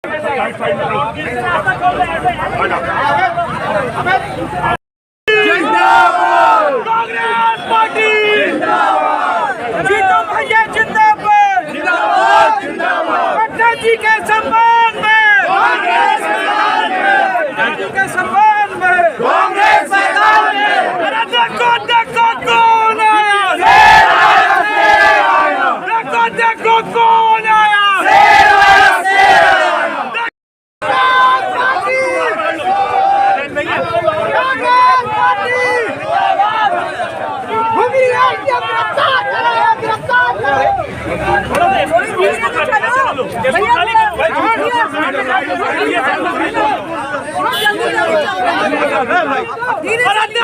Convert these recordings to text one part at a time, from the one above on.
Congress party जीतो भैया जिंदाबाद जिंदाबाद जिंदाबाद। पटना जी के सम्मान में कांग्रेस सरकार में, पटना जी के सम्मान में कांग्रेस सरकार में। देखो देखो कौन आया, शेर आया, शेर आया। देखो देखो कौन आया, शेर आया, शेर आया।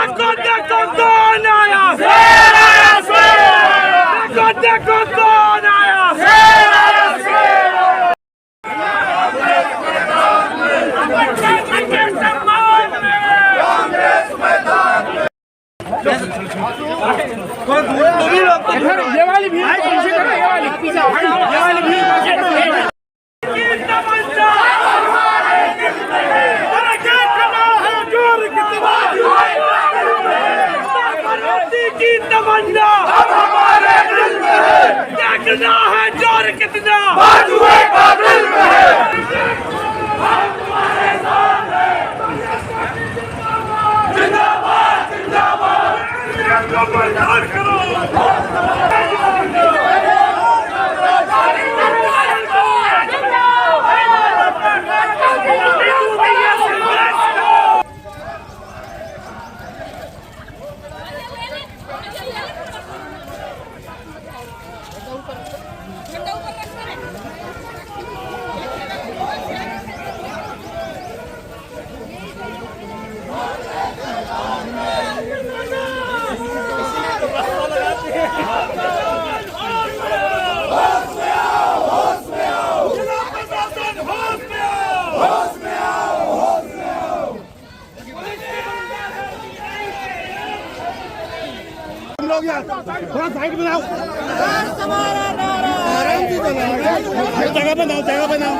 देखो देखो कौन आया, शेर आया, शेर आया। देखो देखो कौन आया, शेर आया, शेर आया। ये वाली भी पीछे करो, ये वाली पीछे, ये वाली भी की तमन्ना अब हमारे दिल में है। देखना है जोर कितना बाजुए काबिल में है। जिंदाबाद जिंदाबाद बर्दाश्त करो। थोड़ा साइड बनाओ, जगह बनाओ, जगह बनाओ।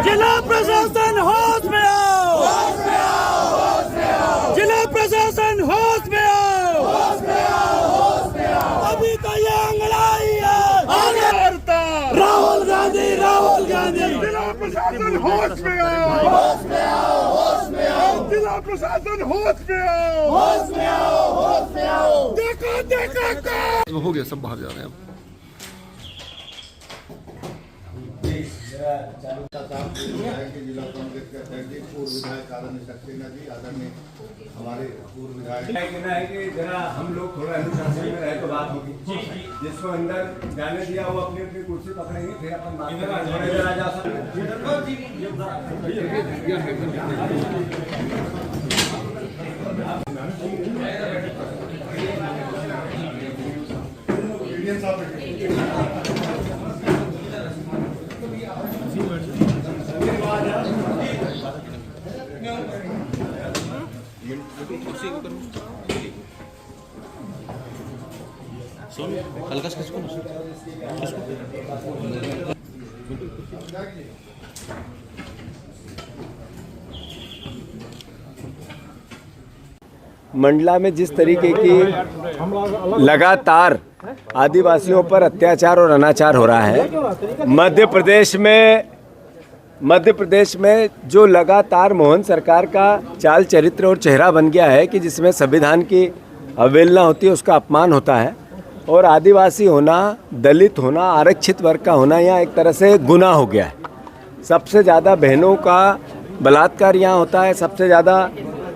जिला प्रशासन होश में आओ, जिला प्रशासन होश में आओ। अभी तो ये अंगड़ाई है, राहुल गांधी, राहुल गांधी। जिला प्रशासन होश में आओ, होश में आओ, होश में आओ। जिला प्रशासन होश में आओ, होश में आओ, होश में आओ। देखो देखो हो गया, सब बाहर जा रहे हैं अब। जिला कांग्रेस के अध्यक्ष पूर्व विधायक आदरणीय सक्सेना जी, आदरणीय हमारे पूर्व विधायक कहना है कि जरा हम लोग थोड़ा अनुशासन में रहे तो बात होगी। जिसको अंदर जाने दिया वो अपनी अपनी कुर्सी पकड़ेंगे, फिर अपन बात करेंगे। जरा जा सकते हल्का सा किसको मंडला में जिस तरीके की लगातार आदिवासियों पर अत्याचार और अनाचार हो रहा है, मध्य प्रदेश में जो लगातार मोहन सरकार का चाल चरित्र और चेहरा बन गया है कि जिसमें संविधान की अवहेलना होती है, उसका अपमान होता है। और आदिवासी होना, दलित होना, आरक्षित वर्ग का होना यहाँ एक तरह से गुनाह हो गया है। सबसे ज़्यादा बहनों का बलात्कार यहाँ होता है, सबसे ज़्यादा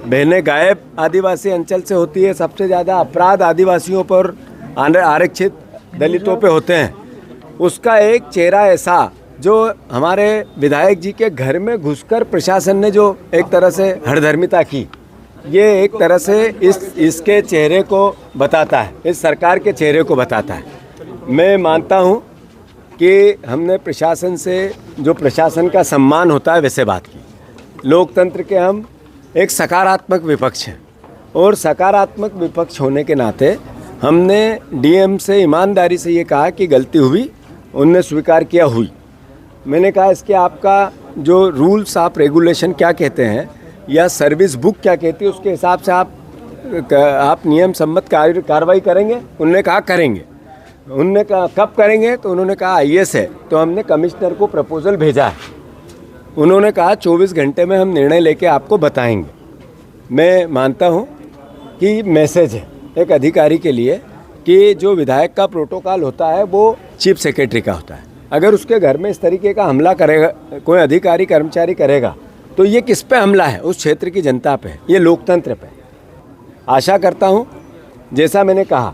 बहनें गायब आदिवासी अंचल से होती है, सबसे ज़्यादा अपराध आदिवासियों पर, आरक्षित दलितों पे होते हैं। उसका एक चेहरा ऐसा जो हमारे विधायक जी के घर में घुसकर प्रशासन ने जो एक तरह से हठधर्मिता की, ये एक तरह से इसके चेहरे को बताता है, इस सरकार के चेहरे को बताता है। मैं मानता हूँ कि हमने प्रशासन से जो प्रशासन का सम्मान होता है वैसे बात की। लोकतंत्र के हम एक सकारात्मक विपक्ष हैं और सकारात्मक विपक्ष होने के नाते हमने डीएम से ईमानदारी से ये कहा कि गलती हुई, उनने स्वीकार किया हुई। मैंने कहा इसके आपका जो रूल्स आप रेगुलेशन क्या कहते हैं या सर्विस बुक क्या कहती है, उसके हिसाब से आप नियम सम्मत कार्रवाई करेंगे। उन्होंने कहा करेंगे। उन्होंने कहा कब करेंगे, तो उन्होंने कहा IAS है, तो हमने कमिश्नर को प्रपोजल भेजा है। उन्होंने कहा 24 घंटे में हम निर्णय लेके आपको बताएंगे। मैं मानता हूँ कि मैसेज है एक अधिकारी के लिए कि जो विधायक का प्रोटोकॉल होता है वो चीफ सेक्रेटरी का होता है। अगर उसके घर में इस तरीके का हमला करेगा कोई अधिकारी कर्मचारी करेगा, तो ये किस पे हमला है? उस क्षेत्र की जनता पे, ये लोकतंत्र पे। आशा करता हूँ जैसा मैंने कहा,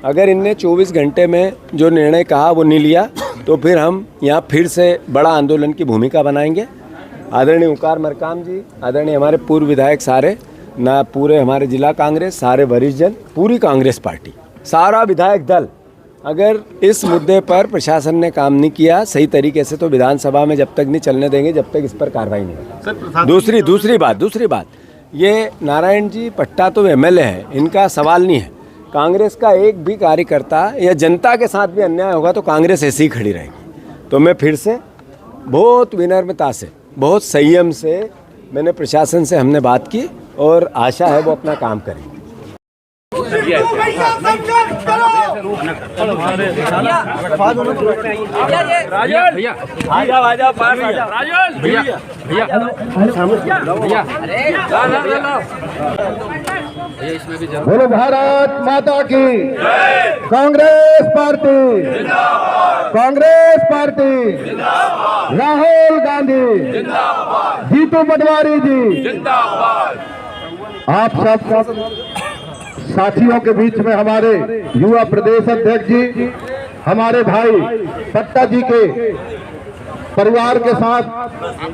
अगर इनने 24 घंटे में जो निर्णय कहा वो नहीं लिया, तो फिर हम यहाँ फिर से बड़ा आंदोलन की भूमिका बनाएंगे। आदरणीय ओंकार मरकाम जी, आदरणीय हमारे पूर्व विधायक सारे, ना पूरे हमारे जिला कांग्रेस, सारे वरिष्ठ जन, पूरी कांग्रेस पार्टी, सारा विधायक दल, अगर इस मुद्दे पर प्रशासन ने काम नहीं किया सही तरीके से, तो विधानसभा में जब तक नहीं चलने देंगे जब तक इस पर कार्रवाई नहीं होगी। दूसरी बात, ये नारायण जी पट्टा तो MLA है, इनका सवाल नहीं है। कांग्रेस का एक भी कार्यकर्ता या जनता के साथ भी अन्याय होगा तो कांग्रेस ऐसी ही खड़ी रहेगी। तो मैं फिर से बहुत विनम्रता से, बहुत संयम से मैंने प्रशासन से हमने बात की और आशा है वो अपना काम करेंगे। बोलो भारत माता की। कांग्रेस पार्टी, कांग्रेस पार्टी, राहुल गांधी, जीतू पटवारी जी, आप सब साथियों के बीच में हमारे युवा प्रदेश अध्यक्ष जी, हमारे भाई पट्टा जी के परिवार के साथ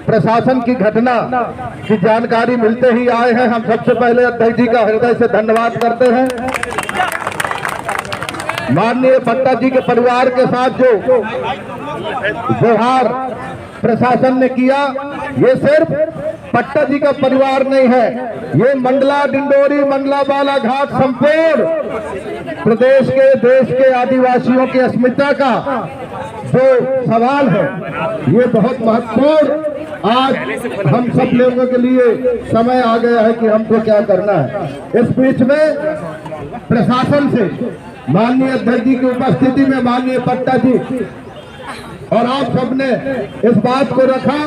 प्रशासन की घटना की जानकारी मिलते ही आए हैं। हम सबसे पहले अध्यक्ष जी का हृदय से धन्यवाद करते हैं। माननीय पट्टा जी के परिवार के साथ जो व्यवहार प्रशासन ने किया, ये सिर्फ पट्टा जी का परिवार नहीं है, ये मंडला, डिंडोरी, मंडला, बालाघाट, संपूर्ण प्रदेश के, देश के आदिवासियों की अस्मिता का जो सवाल है, ये बहुत महत्वपूर्ण आज हम सब लोगों के लिए समय आ गया है कि हमको क्या करना है। इस बीच में प्रशासन से माननीय अध्यक्ष जी की उपस्थिति में माननीय पट्टा जी और आप सबने इस बात को रखा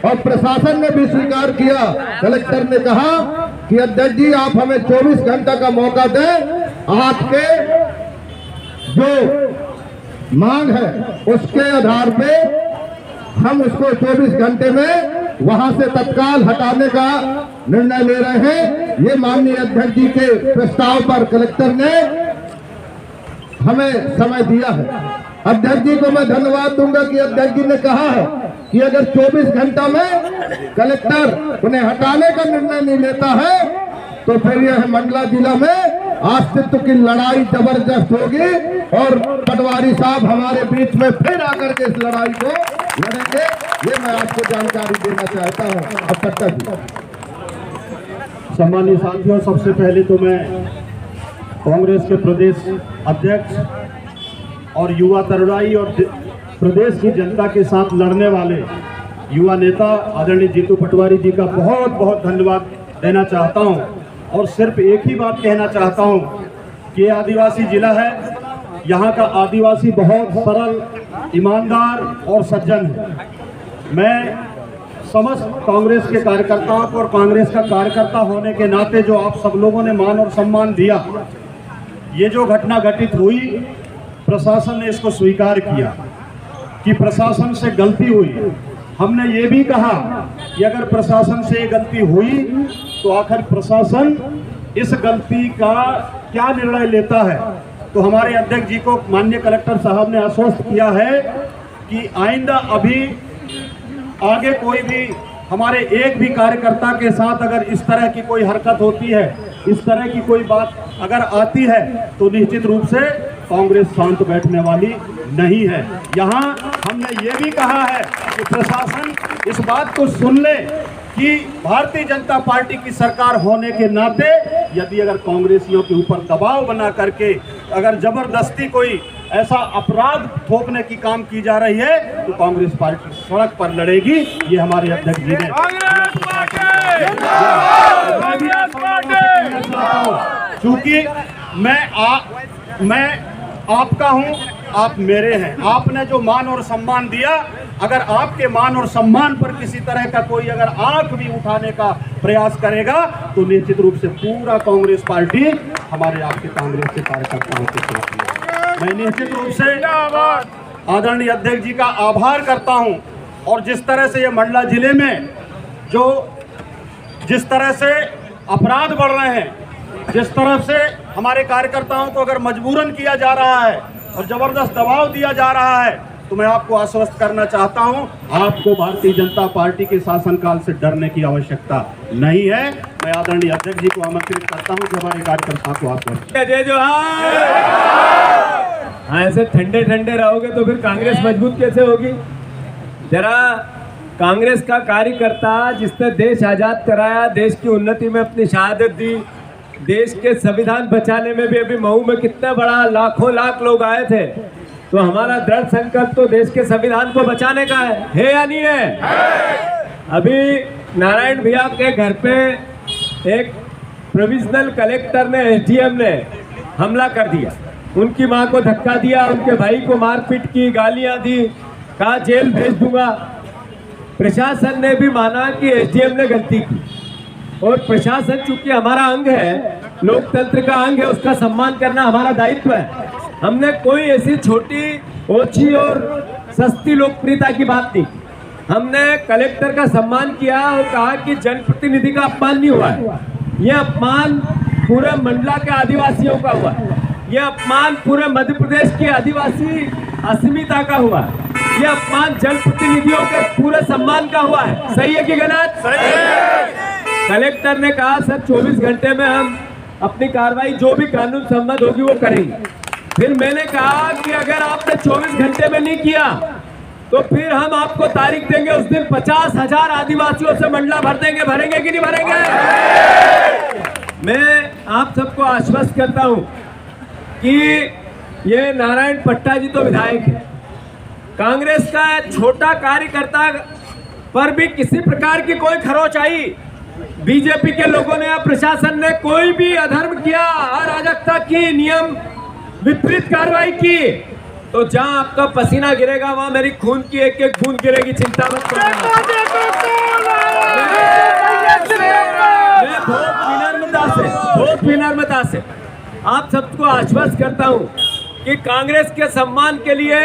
और प्रशासन ने भी स्वीकार किया। कलेक्टर ने कहा कि अध्यक्ष जी आप हमें 24 घंटा का मौका दें, आपके जो मांग है उसके आधार पे हम उसको 24 घंटे में वहां से तत्काल हटाने का निर्णय ले रहे हैं। ये माननीय अध्यक्ष जी के प्रस्ताव पर कलेक्टर ने हमें समय दिया है। अध्यक्ष जी को मैं धन्यवाद दूंगा कि अध्यक्ष जी ने कहा है कि अगर 24 घंटा में कलेक्टर उन्हें हटाने का निर्णय नहीं लेता है तो फिर यह मंडला जिला में अस्तित्व की लड़ाई जबरदस्त होगी और पटवारी साहब हमारे बीच में फिर आकर के इस लड़ाई को लड़ेंगे। ये मैं आपको जानकारी देना चाहता हूँ। अब पट्टा जी। सम्मानित साथियों, सबसे पहले तो मैं कांग्रेस के प्रदेश अध्यक्ष और युवा तरुणाई और प्रदेश की जनता के साथ लड़ने वाले युवा नेता आदरणीय जीतू पटवारी जी का बहुत बहुत धन्यवाद देना चाहता हूं। और सिर्फ एक ही बात कहना चाहता हूं कि ये आदिवासी जिला है, यहाँ का आदिवासी बहुत सरल, ईमानदार और सज्जन है। मैं समस्त कांग्रेस के कार्यकर्ताओं को और कांग्रेस का कार्यकर्ता होने के नाते जो आप सब लोगों ने मान और सम्मान दिया, ये जो घटना घटित हुई, प्रशासन ने इसको स्वीकार किया कि प्रशासन से गलती हुई। हमने ये भी कहा कि अगर प्रशासन से ये गलती हुई तो आखिर प्रशासन इस गलती का क्या निर्णय लेता है। तो हमारे अध्यक्ष जी को माननीय कलेक्टर साहब ने आश्वस्त किया है कि आइंदा अभी आगे कोई भी हमारे एक भी कार्यकर्ता के साथ अगर इस तरह की कोई हरकत होती है, इस तरह की कोई बात अगर आती है, तो निश्चित रूप से कांग्रेस शांत बैठने वाली नहीं है। यहाँ हमने ये भी कहा है कि प्रशासन इस बात को सुन ले कि भारतीय जनता पार्टी की सरकार होने के नाते यदि अगर कांग्रेसियों के ऊपर दबाव बना करके अगर जबरदस्ती कोई ऐसा अपराध थोपने की काम की जा रही है तो कांग्रेस पार्टी सड़क पर लड़ेगी। ये हमारे अध्यक्ष जी ने क्योंकि मैं आपका हूं, आप मेरे हैं। आपने जो मान और सम्मान दिया, अगर आपके मान और सम्मान पर किसी तरह का कोई अगर आंख भी उठाने का प्रयास करेगा तो निश्चित रूप से पूरा कांग्रेस पार्टी हमारे आपके कांग्रेस के कार्यकर्ताओं के साथ है। मैं निश्चित रूप से आदरणीय अध्यक्ष जी का आभार करता हूं। और जिस तरह से ये मंडला जिले में जिस तरह से अपराध बढ़ रहे हैं, जिस तरह से हमारे कार्यकर्ताओं को अगर मजबूरन किया जा रहा है और जबरदस्त दबाव दिया जा रहा है, तो मैं आपको आश्वस्त करना चाहता हूं, आपको भारतीय जनता पार्टी के शासनकाल से डरने की आवश्यकता नहीं है। मैं आदरणीय अध्यक्ष जी को आमंत्रित करता हूं कि हमारे कार्यकर्ताओं को आप जय जोहार। हाँ, ऐसे ठंडे ठंडे रहोगे तो फिर कांग्रेस मजबूत कैसे होगी? जरा कांग्रेस का कार्यकर्ता जिसने देश आजाद कराया, देश की उन्नति में अपनी शहादत दी, देश के संविधान बचाने में भी अभी मऊ में कितना बड़ा लाखों लाख लोग आए थे, तो हमारा दृढ़ संकल्प तो देश के संविधान को बचाने का है या नहीं है? अभी नारायण भैया के घर पे एक प्रोविजनल कलेक्टर ने, एसडीएम ने हमला कर दिया, उनकी मां को धक्का दिया, उनके भाई को मारपीट की, गालियां दी, कहा जेल भेज दूंगा। प्रशासन ने भी माना कि एसडीएम ने गलती की, और प्रशासन चूंकि हमारा अंग है, लोकतंत्र का अंग है, उसका सम्मान करना हमारा दायित्व है। हमने कोई ऐसी छोटी ओछी और सस्ती लोकप्रियता की बात नहीं, हमने कलेक्टर का सम्मान किया और कहा कि जनप्रतिनिधि का अपमान नहीं हुआ है, यह अपमान पूरे मंडला के आदिवासियों का हुआ है, यह अपमान पूरे मध्य प्रदेश के आदिवासी अस्मिता का हुआ है, यह अपमान जनप्रतिनिधियों के पूरे सम्मान का हुआ है। सही है कि गलत? सही है। कलेक्टर ने कहा सर 24 घंटे में हम अपनी कार्रवाई जो भी कानून सम्मत होगी वो करेंगे। फिर मैंने कहा कि अगर आपने 24 घंटे में नहीं किया तो फिर हम आपको तारीख देंगे, उस दिन 50,000 आदिवासियों से मंडला भर देंगे। भरेंगे कि नहीं भरेंगे? मैं आप सबको आश्वस्त करता हूं कि ये नारायण पट्टा जी तो विधायक है, कांग्रेस का छोटा कार्यकर्ता पर भी किसी प्रकार की कोई खरोच आई, बीजेपी के लोगों ने या प्रशासन ने कोई भी अधर्म किया, अराजकता की, नियम विपरीत कार्रवाई की, तो जहां आपका पसीना गिरेगा वहां मेरी खून की एक एक बूंद गिरेगी। चिंता मत करना। मैं बहुत विनम्रता से आप सबको आश्वस्त करता हूं कि कांग्रेस के सम्मान के लिए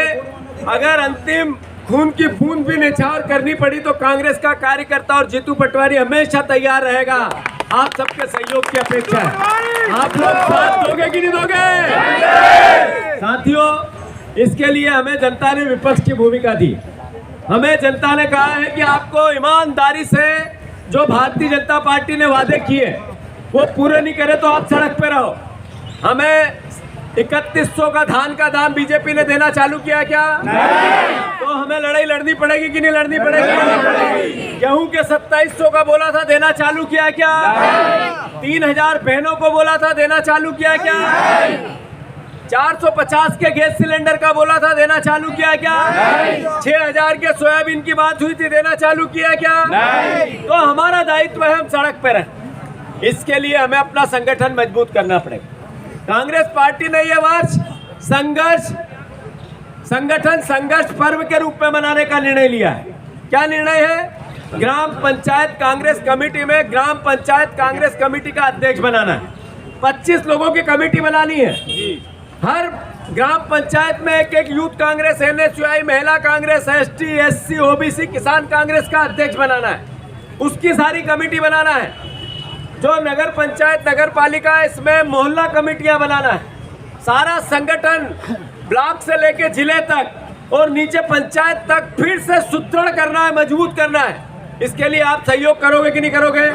अगर अंतिम खून की बूंद भी निछावर करनी पड़ी तो कांग्रेस का कार्यकर्ता और जीतू पटवारी हमेशा तैयार रहेगा। आप सबके सहयोग की अपेक्षा है। आप लोग साथ दोगे कि नहीं दोगे? साथियों, इसके लिए हमें जनता ने विपक्ष की भूमिका दी। हमें जनता ने कहा है कि आपको ईमानदारी से जो भारतीय जनता पार्टी ने वादे किए वो पूरे नहीं करे तो आप सड़क पे रहो। हमें 3100 का धान का दाम बीजेपी ने देना चालू किया क्या? नहीं। तो हमें लड़ाई लड़नी पड़ेगी कि नहीं लड़नी पड़ेगी? गेहूं के 2700 का बोला था, देना चालू किया क्या? 3000 बहनों को बोला था, देना चालू किया क्या? 450 के गैस सिलेंडर का बोला था, देना चालू किया क्या? 6000 के सोयाबीन की बात हुई थी, देना चालू किया क्या? तो हमारा दायित्व है हम सड़क पर रहें। इसके लिए हमें अपना संगठन मजबूत करना पड़ेगा। कांग्रेस पार्टी ने यह वर्ष संघर्ष पर्व के रूप में मनाने का निर्णय लिया है। क्या निर्णय है? ग्राम पंचायत कांग्रेस कमेटी में ग्राम पंचायत कांग्रेस कमेटी का अध्यक्ष बनाना है। 25 लोगों की कमेटी बनानी है। हर ग्राम पंचायत में एक एक यूथ कांग्रेस, NSUI, महिला कांग्रेस, ST, SC, OBC, किसान कांग्रेस का अध्यक्ष बनाना है। उसकी सारी कमेटी बनाना है। जो नगर पंचायत, नगर पालिका, इसमें मोहल्ला कमेटियां बनाना है। सारा संगठन ब्लॉक से लेके जिले तक और नीचे पंचायत तक फिर से सुदृढ़ करना है, मजबूत करना है। इसके लिए आप सहयोग करोगे कि नहीं करोगे?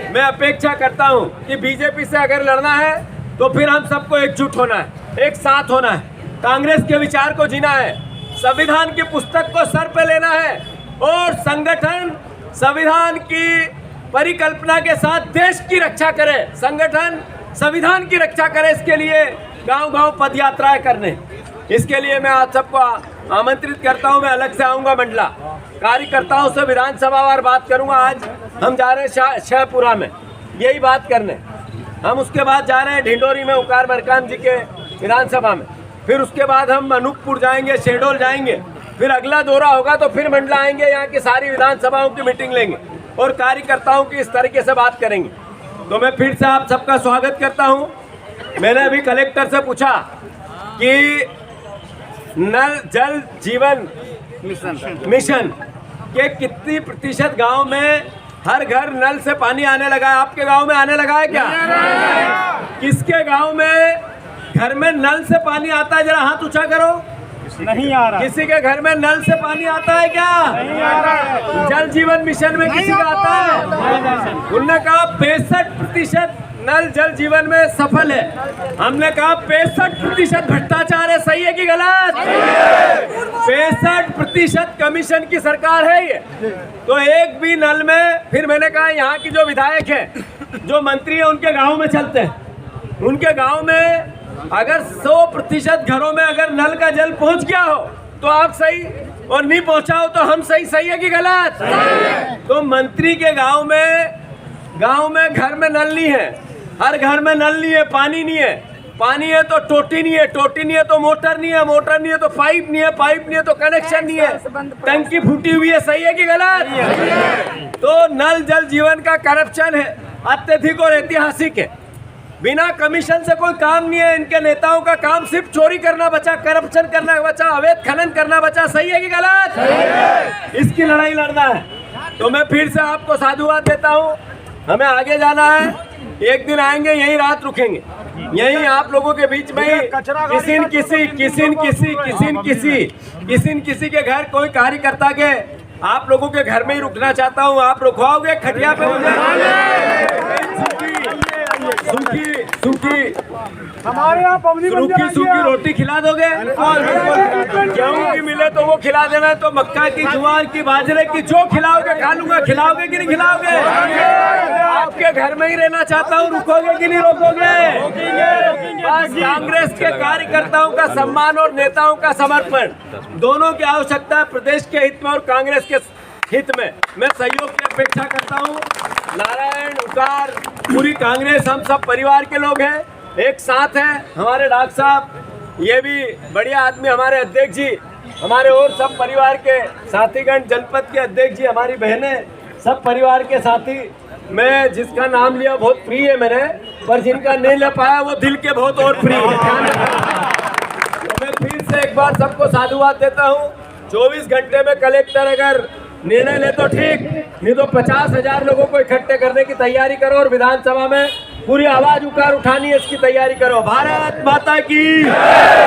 मैं अपेक्षा करता हूं कि बीजेपी से अगर लड़ना है तो फिर हम सबको एकजुट होना है, एक साथ होना है, कांग्रेस के विचार को जीना है, संविधान की पुस्तक को सर पे लेना है और संगठन संविधान की परिकल्पना के साथ देश की रक्षा करे, संगठन संविधान की रक्षा करे, इसके लिए गांव-गांव पद यात्राएं करने। इसके लिए मैं आप सबको आमंत्रित करता हूं। मैं अलग से आऊंगा मंडला, कार्यकर्ताओं से विधानसभावार बात करूंगा। आज हम जा रहे हैं शाहपुरा में यही बात करने। हम उसके बाद जा रहे हैं ढिंडोरी में ओंकार मरकाम जी के विधानसभा में, फिर उसके बाद हम अनूपपुर जाएंगे, शहडोल जाएंगे, फिर अगला दौरा होगा तो फिर मंडला आएंगे, यहाँ की सारी विधानसभाओं की मीटिंग लेंगे और कार्यकर्ताओं की इस तरीके से बात करेंगे। तो मैं फिर से आप सबका स्वागत करता हूँ। मैंने अभी कलेक्टर से पूछा कि नल जल जीवन मिशन के कितनी प्रतिशत गांव में हर घर नल से पानी आने लगा है। आपके गांव में आने लगा है क्या? किसके गांव में घर में नल से पानी आता है? जरा हाथ ऊंचा करो। नहीं आ रहा। किसी के घर में नल से पानी आता है क्या? नहीं आ रहा है। जल जीवन मिशन में किसी का आता है? उन्होंने कहा 65% नल जल जीवन में सफल है। हमने कहा 65% भ्रष्टाचार है। सही है कि गलत? 65% कमीशन की सरकार है ये। तो एक भी नल में, फिर मैंने कहा यहाँ की जो विधायक है, जो मंत्री है, उनके गांव में चलते हैं। उनके गांव में अगर 100% घरों में अगर नल का जल पहुंच गया हो तो आप सही, और नहीं पहुंचा हो तो हम सही। सही है कि गलत? तो मंत्री के गांव में घर में नल नहीं है, हर घर में नल नहीं है, पानी नहीं है। पानी है तो टोटी नहीं है, टोटी नहीं है तो मोटर नहीं है, मोटर नहीं है तो पाइप नहीं है, पाइप नहीं है तो कनेक्शन नहीं है, टंकी फूटी हुई है। सही है कि गलत? तो नल जल जीवन का करप्शन है अत्यधिक और ऐतिहासिक है। बिना कमीशन से कोई काम नहीं है। इनके नेताओं का काम सिर्फ चोरी करना बचा, करप्शन करना बचा, अवैध खनन करना बचा। सही है कि गलत? इसकी लड़ाई लड़ना है। तो मैं फिर से आपको साधुवाद देता हूँ। हमें आगे जाना है, एक दिन आएंगे, यहीं रात रुकेंगे, यहीं आप लोगों के बीच में किसी के घर कोई कार्यकर्ता के आप लोगों के घर में ही रुकना चाहता हूँ। आप रुकवाओगे खटिया पे मुझे? सूखी हमारे यहाँ सूखी रोटी खिला दोगे? गेहूं की मिले तो वो खिला देना, तो मक्का की, ज्वार की, बाजरे की, जो खिलाओगे खा लूंगा। खिलाओगे कि नहीं खिलाओगे? आपके घर में ही रहना चाहता हूँ। रुकोगे कि नहीं रोकोगे? बस कांग्रेस के कार्यकर्ताओं का सम्मान और नेताओं का समर्पण दोनों की आवश्यकता है। प्रदेश के हित में और कांग्रेस के हित में मैं सहयोग की अपेक्षा करता हूँ। नारायण, उकार, पूरी कांग्रेस, हम सब परिवार के लोग हैं, एक साथ हैं। हमारे डॉक्टर साहब, ये भी बढ़िया आदमी, हमारे अध्यक्ष जी, हमारे और सब परिवार के साथीगण, जनपद के अध्यक्ष जी, हमारी बहनें, सब परिवार के साथी। मैं जिसका नाम लिया बहुत प्रिय है मैंने, पर जिनका नहीं ले पाया वो दिल के बहुत और प्रिय है। तो मैं फिर से एक बार सबको साधुवाद देता हूँ। 24 घंटे में कलेक्टर अगर निर्णय ले तो ठीक, नहीं तो 50,000 लोगों को इकट्ठे करने की तैयारी करो और विधानसभा में पूरी आवाज उठानी है, इसकी तैयारी करो। भारत माता की